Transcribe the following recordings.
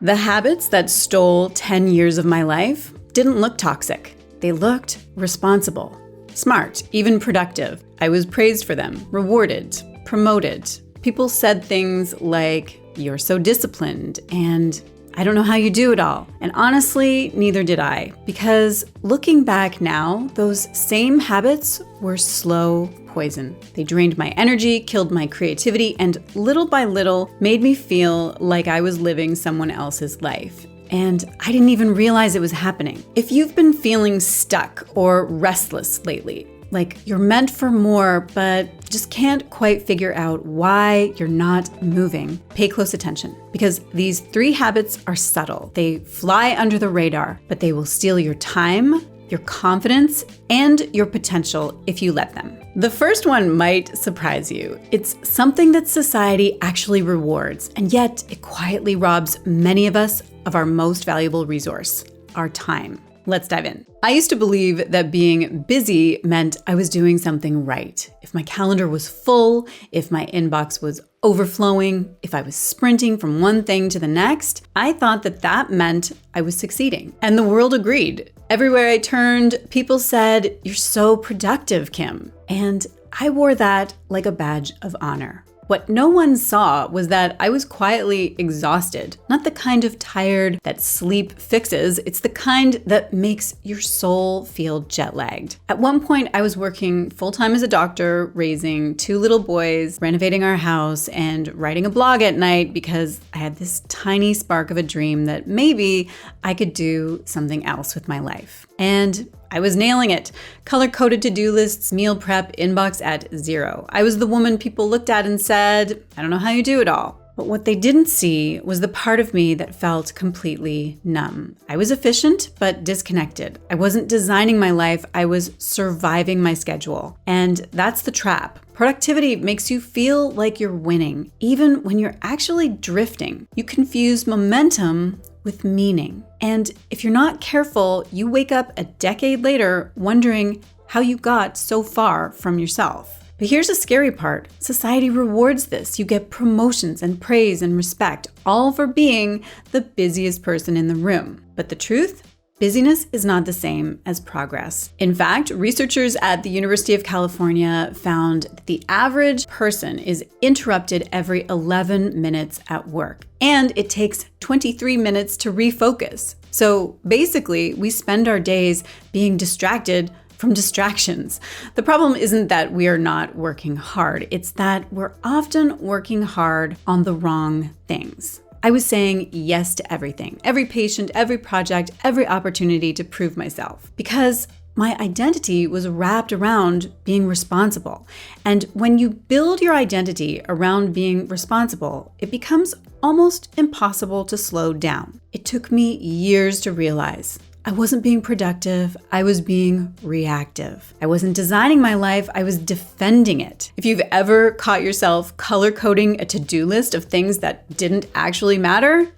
The habits that stole 10 years of my life didn't look toxic. They looked responsible, smart, even productive. I was praised for them, rewarded, promoted. People said things like, "You're so disciplined," and "I don't know how you do it all." And honestly, neither did I, because looking back now, those same habits were slow poison. They drained my energy, killed my creativity, and little by little made me feel like I was living someone else's life. And I didn't even realize it was happening. If you've been feeling stuck or restless lately, like you're meant for more, but just can't quite figure out why you're not moving, pay close attention, because these 3 habits are subtle. They fly under the radar, but they will steal your time, your confidence, and your potential if you let them. The first one might surprise you. It's something that society actually rewards, and yet it quietly robs many of us of our most valuable resource, our time. Let's dive in. I used to believe that being busy meant I was doing something right. If my calendar was full, if my inbox was overflowing, if I was sprinting from one thing to the next, I thought that that meant I was succeeding. And the world agreed. Everywhere I turned, people said, "You're so productive, Kim." And I wore that like a badge of honor. What no one saw was that I was quietly exhausted, not the kind of tired that sleep fixes. It's the kind that makes your soul feel jet-lagged. At one point, I was working full-time as a doctor, raising 2 little boys, renovating our house, and writing a blog at night because I had this tiny spark of a dream that maybe I could do something else with my life. And I was nailing it. Color-coded to-do lists, meal prep, inbox at 0. I was the woman people looked at and said, "I don't know how you do it all." But what they didn't see was the part of me that felt completely numb. I was efficient, but disconnected. I wasn't designing my life, I was surviving my schedule. And that's the trap. Productivity makes you feel like you're winning, even when you're actually drifting. You confuse momentum with meaning. And if you're not careful, you wake up a decade later wondering how you got so far from yourself. But here's the scary part. Society rewards this. You get promotions and praise and respect, all for being the busiest person in the room. But the truth? Busyness is not the same as progress. In fact, researchers at the University of California found that the average person is interrupted every 11 minutes at work, and it takes 23 minutes to refocus. So basically, we spend our days being distracted from distractions. The problem isn't that we are not working hard, it's that we're often working hard on the wrong things. I was saying yes to everything, every patient, every project, every opportunity to prove myself, because my identity was wrapped around being responsible. And when you build your identity around being responsible, it becomes almost impossible to slow down. It took me years to realize I wasn't being productive, I was being reactive. I wasn't designing my life, I was defending it. If you've ever caught yourself color-coding a to-do list of things that didn't actually matter,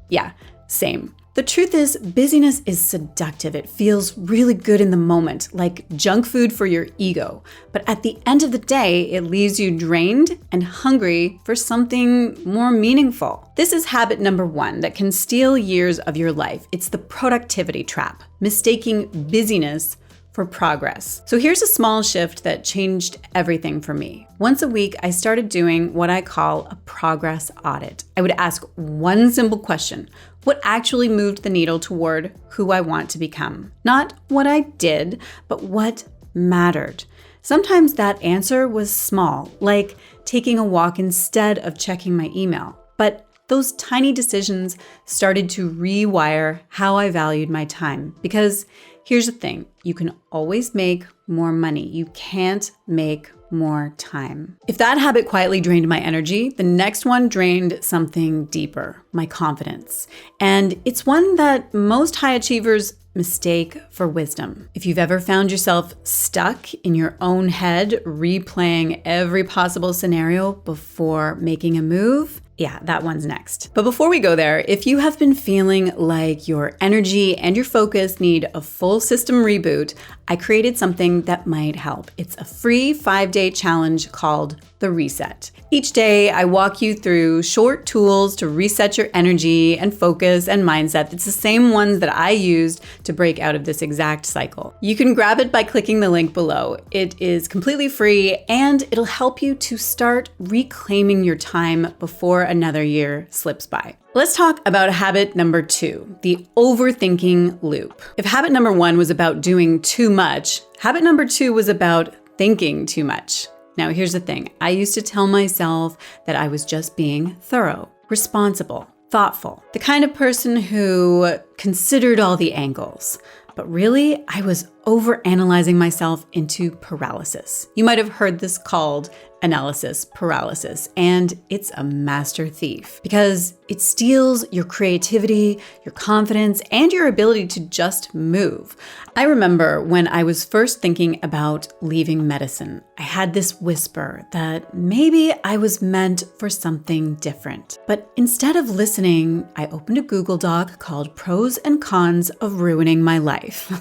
yeah, same. The truth is, busyness is seductive. It feels really good in the moment, like junk food for your ego. But at the end of the day, it leaves you drained and hungry for something more meaningful. This is habit number 1 that can steal years of your life. It's the productivity trap, mistaking busyness for progress. So here's a small shift that changed everything for me. Once a week, I started doing what I call a progress audit. I would ask one simple question: what actually moved the needle toward who I want to become? Not what I did, but what mattered. Sometimes that answer was small, like taking a walk instead of checking my email. But those tiny decisions started to rewire how I valued my time. Because here's the thing, you can always make more money. You can't make more time. If that habit quietly drained my energy, the next one drained something deeper, my confidence. And it's one that most high achievers mistake for wisdom. If you've ever found yourself stuck in your own head, replaying every possible scenario before making a move, yeah, that one's next. But before we go there, if you have been feeling like your energy and your focus need a full system reboot, I created something that might help. It's a free 5-day challenge called The Reset. Each day, I walk you through short tools to reset your energy and focus and mindset. It's the same ones that I used to break out of this exact cycle. You can grab it by clicking the link below. It is completely free and it'll help you to start reclaiming your time before another year slips by. Let's talk about habit number 2, the overthinking loop. If habit number 1 was about doing too much, habit number 2 was about thinking too much. Now, here's the thing. I used to tell myself that I was just being thorough, responsible, thoughtful, the kind of person who considered all the angles. But really, I was overanalyzing myself into paralysis. You might have heard this called analysis paralysis, and it's a master thief because it steals your creativity, your confidence, and your ability to just move. I remember when I was first thinking about leaving medicine, I had this whisper that maybe I was meant for something different. But instead of listening, I opened a Google Doc called Pros and Cons of Ruining My Life.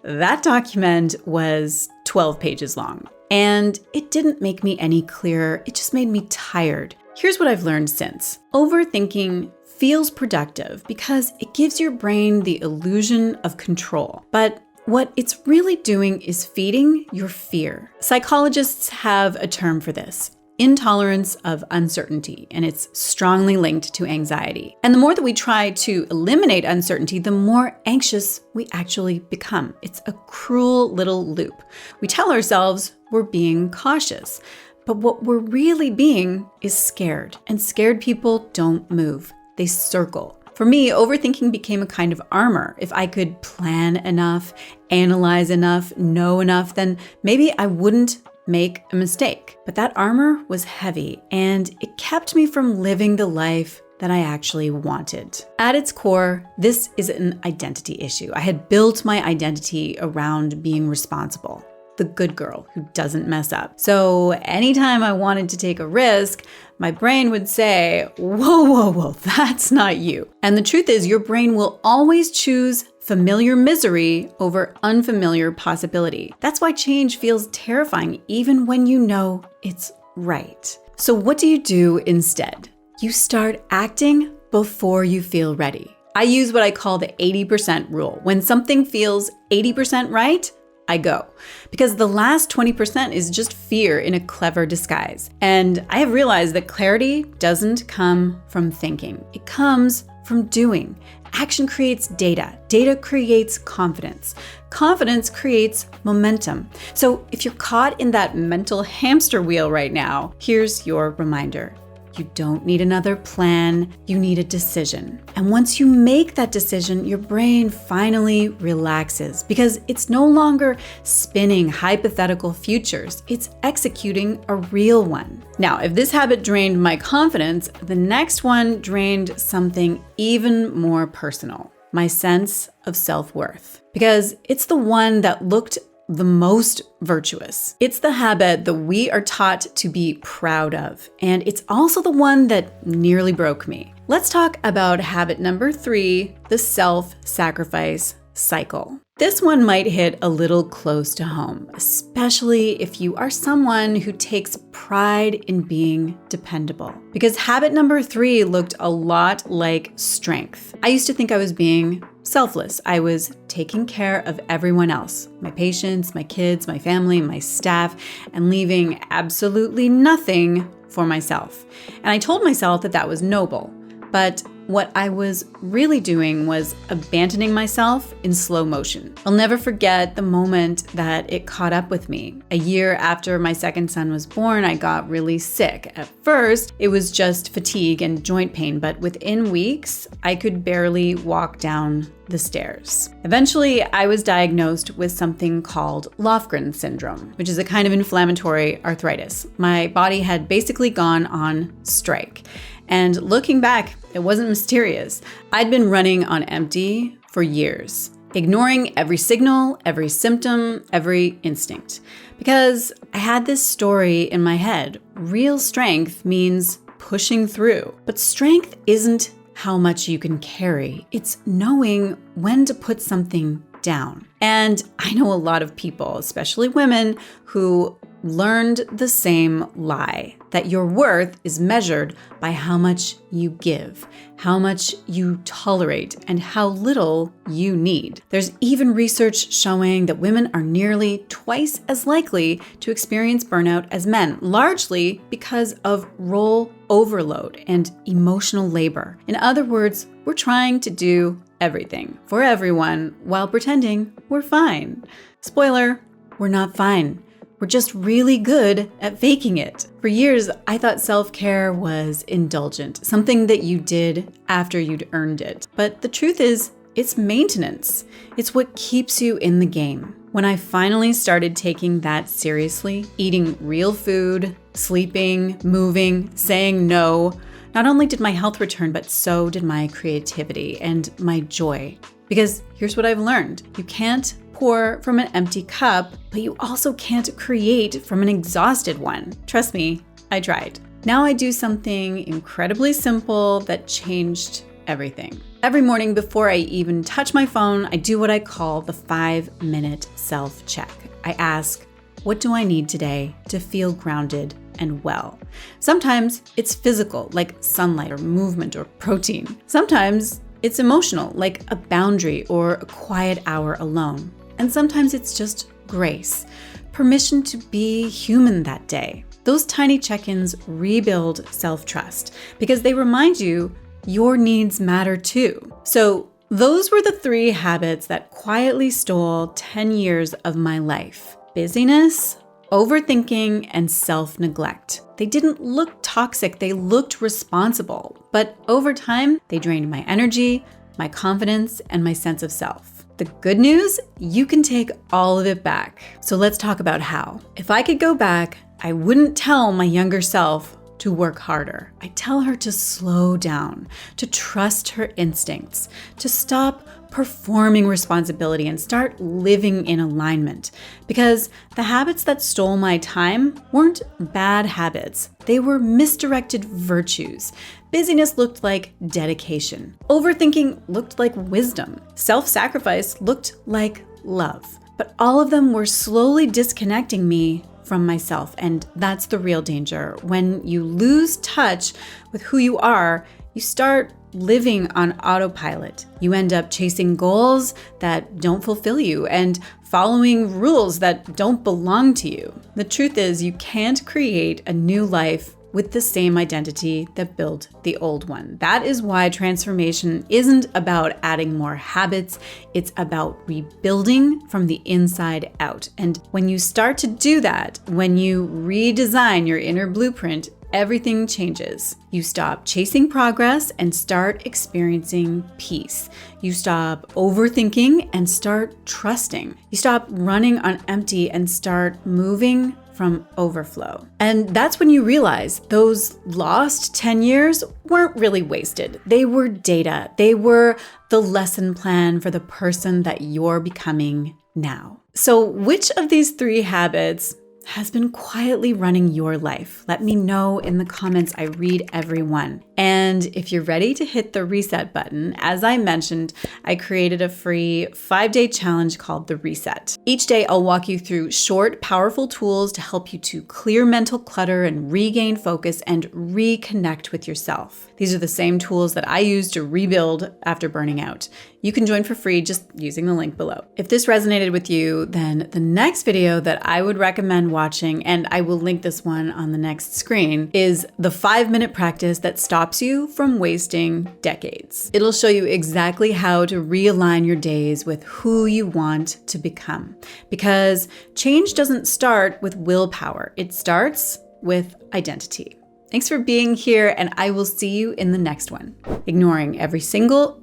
That document was 12 pages long. And it didn't make me any clearer, it just made me tired. Here's what I've learned since. Overthinking feels productive because it gives your brain the illusion of control. But what it's really doing is feeding your fear. Psychologists have a term for this: intolerance of uncertainty, and it's strongly linked to anxiety. And the more that we try to eliminate uncertainty, the more anxious we actually become. It's a cruel little loop. We tell ourselves we're being cautious, but what we're really being is scared, and scared people don't move. They circle. For me, overthinking became a kind of armor. If I could plan enough, analyze enough, know enough, then maybe I wouldn't make a mistake. But that armor was heavy and it kept me from living the life that I actually wanted. At its core, this is an identity issue. I had built my identity around being responsible, the good girl who doesn't mess up. So anytime I wanted to take a risk, my brain would say, whoa, that's not you. And the truth is, your brain will always choose familiar misery over unfamiliar possibility. That's why change feels terrifying, even when you know it's right. So what do you do instead? You start acting before you feel ready. I use what I call the 80% rule. When something feels 80% right, I go. Because the last 20% is just fear in a clever disguise. And I have realized that clarity doesn't come from thinking. It comes from doing. Action creates data. Data creates confidence. Confidence creates momentum. So if you're caught in that mental hamster wheel right now, here's your reminder. You don't need another plan, you need a decision. And once you make that decision, your brain finally relaxes because it's no longer spinning hypothetical futures, it's executing a real one. Now, if this habit drained my confidence, the next one drained something even more personal, my sense of self-worth. Because it's the one that looked the most virtuous. It's the habit that we are taught to be proud of, and it's also the one that nearly broke me. Let's talk about habit number 3, the self-sacrifice cycle. This one might hit a little close to home, especially if you are someone who takes pride in being dependable. Because habit number 3 looked a lot like strength. I used to think I was being selfless. I was taking care of everyone else, my patients, my kids, my family, my staff, and leaving absolutely nothing for myself. And I told myself that that was noble. But what I was really doing was abandoning myself in slow motion. I'll never forget the moment that it caught up with me. A year after my second son was born, I got really sick. At first, it was just fatigue and joint pain, but within weeks, I could barely walk down the stairs. Eventually, I was diagnosed with something called Lofgren syndrome, which is a kind of inflammatory arthritis. My body had basically gone on strike. And looking back, it wasn't mysterious. I'd been running on empty for years, ignoring every signal, every symptom, every instinct. Because I had this story in my head. Real strength means pushing through. But strength isn't how much you can carry. It's knowing when to put something down. And I know a lot of people, especially women, who learned the same lie, that your worth is measured by how much you give, how much you tolerate, and how little you need. There's even research showing that women are nearly twice as likely to experience burnout as men, largely because of role overload and emotional labor. In other words, we're trying to do everything for everyone while pretending we're fine. Spoiler, we're not fine. We're just really good at faking it. For years, I thought self-care was indulgent, something that you did after you'd earned it. But the truth is, it's maintenance. It's what keeps you in the game. When I finally started taking that seriously, eating real food, sleeping, moving, saying no, not only did my health return, but so did my creativity and my joy. Because here's what I've learned. You can't pour from an empty cup, but you also can't create from an exhausted one. Trust me, I tried. Now I do something incredibly simple that changed everything. Every morning before I even touch my phone, I do what I call the 5-minute self-check. I ask, what do I need today to feel grounded and well? Sometimes it's physical, like sunlight or movement or protein. Sometimes it's emotional, like a boundary or a quiet hour alone. And sometimes it's just grace, permission to be human that day. Those tiny check-ins rebuild self-trust because they remind you your needs matter too. So those were the 3 habits that quietly stole 10 years of my life: busyness, overthinking, and self-neglect. They didn't look toxic, they looked responsible. But over time, they drained my energy, my confidence, and my sense of self. The good news, you can take all of it back. So let's talk about how. If I could go back, I wouldn't tell my younger self to work harder. I'd tell her to slow down, to trust her instincts, to stop performing responsibility and start living in alignment. Because the habits that stole my time weren't bad habits. They were misdirected virtues. Busyness looked like dedication. Overthinking looked like wisdom. Self-sacrifice looked like love. But all of them were slowly disconnecting me from myself. And that's the real danger. When you lose touch with who you are, you start living on autopilot. You end up chasing goals that don't fulfill you and following rules that don't belong to you. The truth is, you can't create a new life with the same identity that built the old one. That is why transformation isn't about adding more habits, it's about rebuilding from the inside out. And when you start to do that, when you redesign your inner blueprint, everything changes. You stop chasing progress and start experiencing peace. You stop overthinking and start trusting. You stop running on empty and start moving from overflow. And that's when you realize those lost 10 years weren't really wasted. They were data. They were the lesson plan for the person that you're becoming now. So which of these 3 habits has been quietly running your life? Let me know in the comments. I read every one. And if you're ready to hit the reset button, as I mentioned, I created a free 5-day challenge called The Reset. Each day, I'll walk you through short, powerful tools to help you to clear mental clutter and regain focus and reconnect with yourself. These are the same tools that I use to rebuild after burning out. You can join for free just using the link below. If this resonated with you, then the next video that I would recommend watching, and I will link this one on the next screen, is the 5-minute practice that stops you from wasting decades. It'll show you exactly how to realign your days with who you want to become. Because change doesn't start with willpower, it starts with identity. Thanks for being here, and I will see you in the next one. Ignoring every single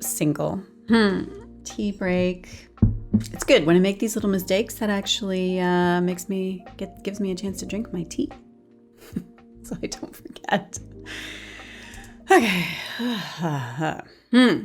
tea break. It's good when I make these little mistakes. That actually gives me a chance to drink my tea, so I don't forget. Okay.